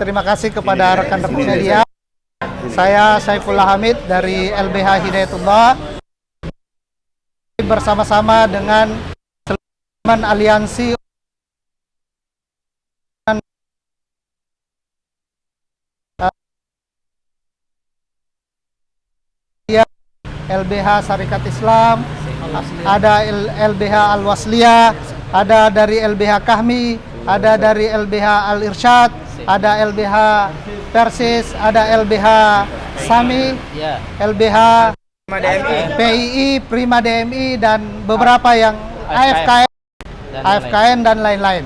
Terima kasih kepada rekan-rekan media. Saya Saifullah Hamid dari LBH Hidayatullah bersama-sama dengan teman aliansi LBH Syarikat Islam, ada LBH Al-Wasliyah, ada dari LBH Kahmi, ada dari LBH Al-Irsyad, ada LBH Persis, ada LBH Sami, LBH PII, Prima DMI, dan beberapa yang AFKN dan lain-lain.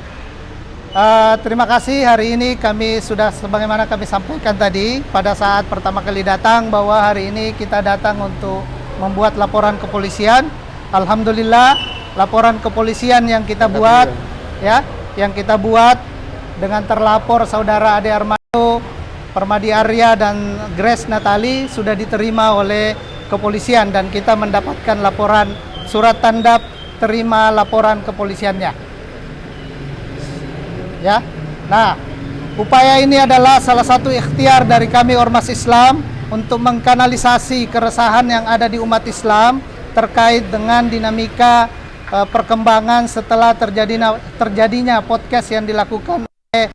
Terima kasih. Hari ini kami sudah sebagaimana kami sampaikan tadi pada saat pertama kali datang bahwa hari ini kita datang untuk membuat laporan kepolisian. Alhamdulillah, laporan kepolisian yang kita buat dengan terlapor saudara Ade Armando, Permadi Arya, dan Grace Natali sudah diterima oleh kepolisian dan kita mendapatkan laporan surat tanda terima laporan kepolisiannya. Ya. Nah, upaya ini adalah salah satu ikhtiar dari kami Ormas Islam untuk mengkanalisasi keresahan yang ada di umat Islam terkait dengan dinamika perkembangan setelah terjadinya podcast yang dilakukan oleh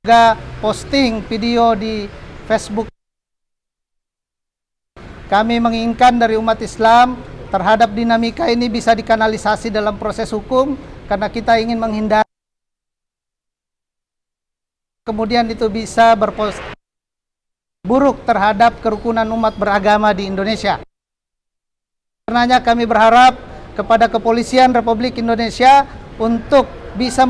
juga posting video di Facebook. Kami menginginkan dari umat Islam terhadap dinamika ini bisa dikanalisasi dalam proses hukum karena kita ingin menghindari kemudian itu bisa berpotensi buruk terhadap kerukunan umat beragama di Indonesia. Karenanya kami berharap kepada Kepolisian Republik Indonesia untuk bisa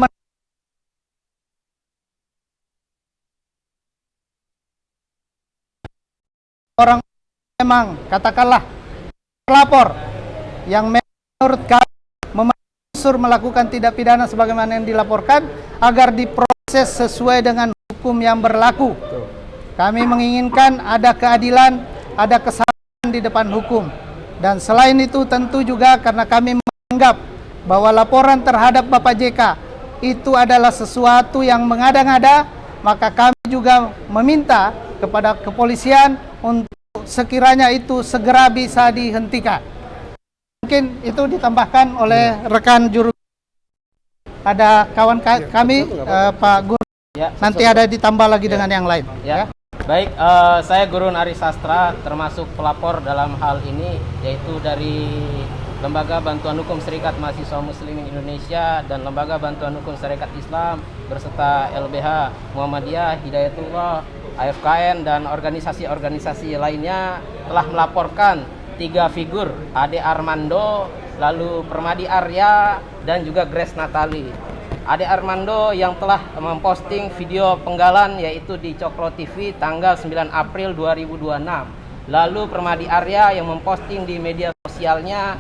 orang memang katakanlah pelapor yang menurut kami unsur melakukan tindak pidana sebagaimana yang dilaporkan agar diproses sesuai dengan hukum yang berlaku. Kami menginginkan ada keadilan, ada kesamaan di depan hukum. Dan selain itu tentu juga karena kami menganggap bahwa laporan terhadap Bapak JK itu adalah sesuatu yang mengada-ngada, maka kami juga meminta kepada kepolisian untuk sekiranya itu segera bisa dihentikan. Mungkin itu ditambahkan oleh rekan juru. Ada kawan kami Pak Guru. Ya, nanti ada ditambah lagi dengan yang lain. Ya. Baik, saya Gurun Ari Sastra termasuk pelapor dalam hal ini, yaitu dari Lembaga Bantuan Hukum Serikat Mahasiswa Muslimin Indonesia dan Lembaga Bantuan Hukum Serikat Islam berserta LBH Muhammadiyah, Hidayatullah, AFKN dan organisasi-organisasi lainnya telah melaporkan 3 figur, Ade Armando, lalu Permadi Arya, dan juga Grace Natali. Ade Armando yang telah memposting video penggalan yaitu di Cokro TV tanggal 9 April 2026. Lalu Permadi Arya yang memposting di media sosialnya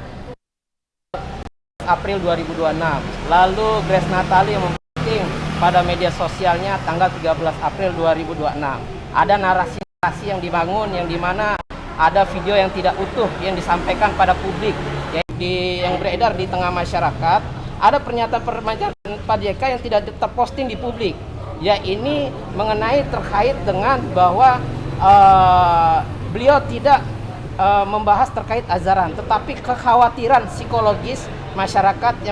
April 2026. Lalu Grace Natali yang memposting pada media sosialnya tanggal 13 April 2026. Ada narasi-narasi yang dibangun yang dimana ada video yang tidak utuh yang disampaikan pada publik yang beredar di tengah masyarakat. Ada pernyataan Pak JK yang tidak terposting di publik. Ya, ini mengenai terkait dengan bahwa beliau tidak membahas terkait ajaran, tetapi kekhawatiran psikologis masyarakat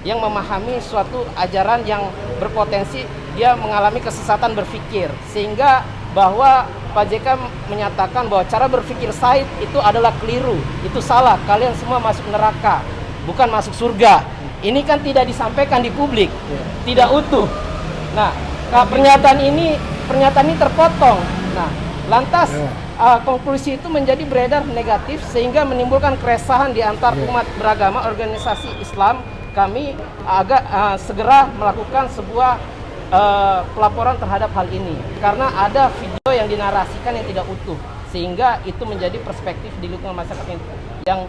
yang memahami suatu ajaran yang berpotensi dia mengalami kesesatan berpikir, sehingga bahwa Pak JK menyatakan bahwa cara berpikir Said itu adalah keliru, itu salah, kalian semua masuk neraka, bukan masuk surga. Ini kan tidak disampaikan di publik, tidak utuh. Nah, pernyataan ini terpotong. Nah, lantas konklusi itu menjadi beredar negatif sehingga menimbulkan keresahan di antar umat beragama. Organisasi Islam kami agak segera melakukan sebuah pelaporan terhadap hal ini karena ada video yang dinarasikan yang tidak utuh, sehingga itu menjadi perspektif di lingkungan masyarakat yang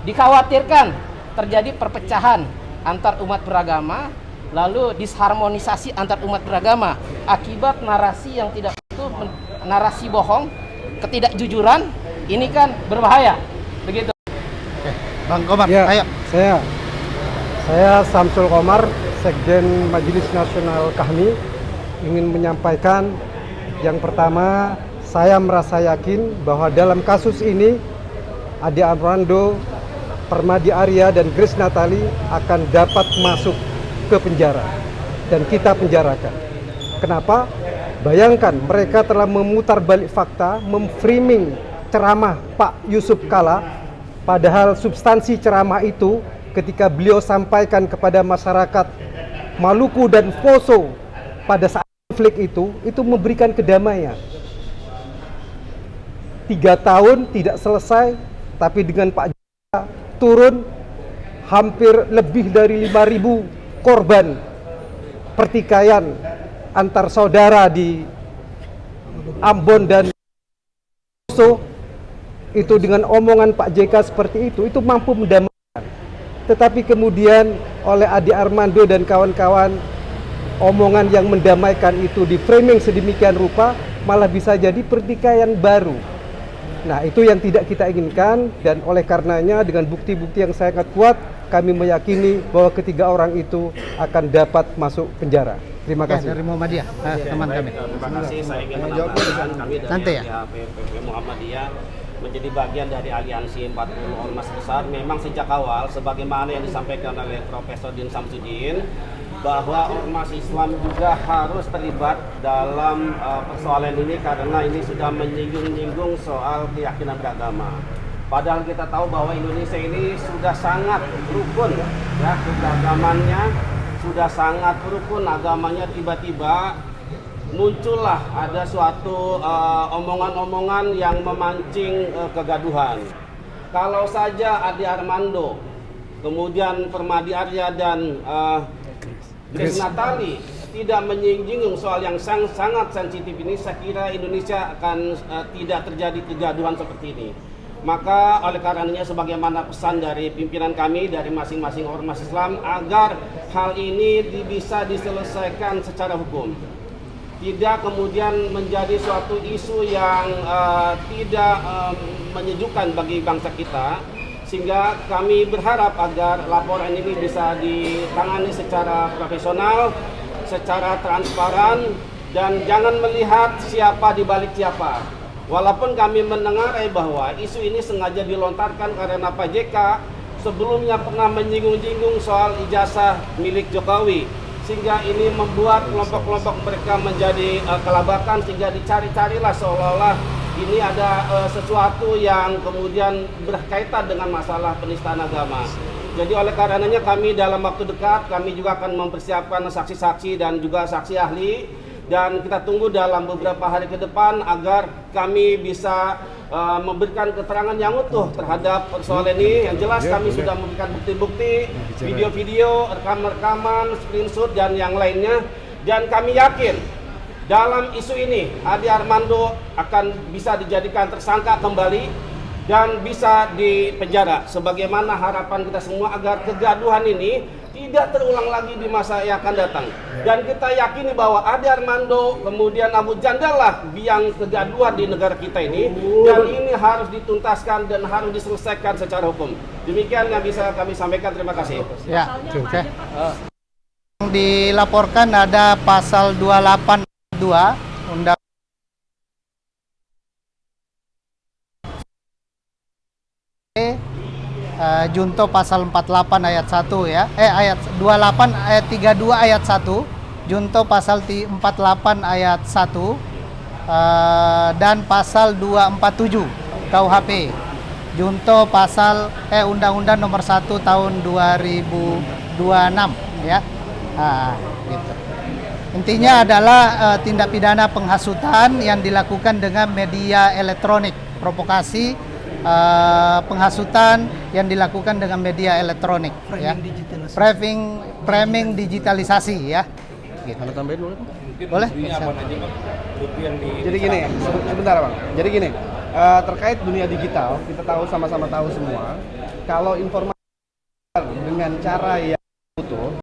dikhawatirkan terjadi perpecahan antar umat beragama, lalu disharmonisasi antar umat beragama akibat narasi yang tidak utuh, narasi bohong, ketidakjujuran. Ini kan berbahaya, begitu. Bang Komar, ya, ayo. Saya Samsul Komar, Sekjen Majelis Nasional KHMI ingin menyampaikan yang pertama, saya merasa yakin bahwa dalam kasus ini Ade Armando, Permadi Arya, dan Grace Natali akan dapat masuk ke penjara dan kita penjarakan. Kenapa? Bayangkan mereka telah memutar balik fakta, memframing ceramah Pak Yusuf Kalla, padahal substansi ceramah itu ketika beliau sampaikan kepada masyarakat Maluku dan Poso pada saat konflik itu memberikan kedamaian. 3 tahun tidak selesai, tapi dengan Pak JK turun hampir lebih dari 5.000 korban pertikaian antar saudara di Ambon dan Poso. Itu dengan omongan Pak JK seperti itu mampu mendamaikan. Tetapi kemudian oleh Ade Armando dan kawan-kawan, omongan yang mendamaikan itu di framing sedemikian rupa malah bisa jadi pertikaian baru. Nah, itu yang tidak kita inginkan, dan oleh karenanya dengan bukti-bukti yang sangat kuat kami meyakini bahwa ketiga orang itu akan dapat masuk penjara. Terima kasih. Dari Muhammadiyah, teman kami. Terima kasih. Saya ingin menambahkan kami dari Nanti ya? PP Muhammadiyah menjadi bagian dari aliansi 40 ormas besar. Memang sejak awal sebagaimana yang disampaikan oleh Profesor Din Samsudin, bahwa ormas Islam juga harus terlibat dalam persoalan ini karena ini sudah menyinggung-nyinggung soal keyakinan beragama. Padahal kita tahu bahwa Indonesia ini sudah sangat rukun, ya, keberagamannya sudah sangat rukun, agamanya. Tiba-tiba muncullah ada suatu omongan-omongan yang memancing kegaduhan. Kalau saja Ade Armando, kemudian Permadi Arya dan Grace Natali tidak menyinggung soal yang sangat sensitif ini, saya kira Indonesia akan tidak terjadi kegaduhan seperti ini. Maka oleh karenanya sebagaimana pesan dari pimpinan kami dari masing-masing ormas Islam agar hal ini bisa diselesaikan secara hukum. Tidak kemudian menjadi suatu isu yang tidak menyejukkan bagi bangsa kita, sehingga kami berharap agar laporan ini bisa ditangani secara profesional, secara transparan, dan jangan melihat siapa di balik siapa. Walaupun kami mendengar bahwa isu ini sengaja dilontarkan karena Pak JK sebelumnya pernah menyinggung-nyinggung soal ijazah milik Jokowi, sehingga ini membuat kelompok-kelompok mereka menjadi kelabakan, sehingga dicari-carilah seolah-olah ini ada sesuatu yang kemudian berkaitan dengan masalah penistaan agama. Jadi oleh karenanya kami dalam waktu dekat kami juga akan mempersiapkan saksi-saksi dan juga saksi ahli, dan kita tunggu dalam beberapa hari ke depan agar kami bisa memberikan keterangan yang utuh terhadap persoalan ini. Yang jelas kami sudah memberikan bukti-bukti, video-video, rekaman-rekaman, screenshot, dan yang lainnya. Dan kami yakin dalam isu ini Ade Armando akan bisa dijadikan tersangka kembali dan bisa dipenjara. Sebagaimana harapan kita semua agar kegaduhan ini tidak terulang lagi di masa yang akan datang. Dan kita yakini bahwa Ade Armando kemudian Abu Jandal lah biang kegaduhan di negara kita ini, dan ini harus dituntaskan dan harus diselesaikan secara hukum. Demikian yang bisa kami sampaikan. Terima kasih. Ya, oke. Yang dilaporkan ada pasal 282 Undang Junto pasal 48 ayat 1 ya. Ayat 28 ayat 32 ayat 1, Junto pasal 48 ayat 1 dan pasal 247 KUHP. Junto pasal Undang-Undang Nomor 1 Tahun 2026 ya. Gitu. Intinya adalah tindak pidana penghasutan yang dilakukan dengan media elektronik, provokasi penghasutan yang dilakukan dengan media elektronik, ya. Framing digitalisasi, ya. Gitu. Anda tambahin boleh? Boleh? Jadi gini, sebentar Bang. Jadi gini, terkait dunia digital, kita tahu sama-sama tahu semua, kalau informasi dengan cara yang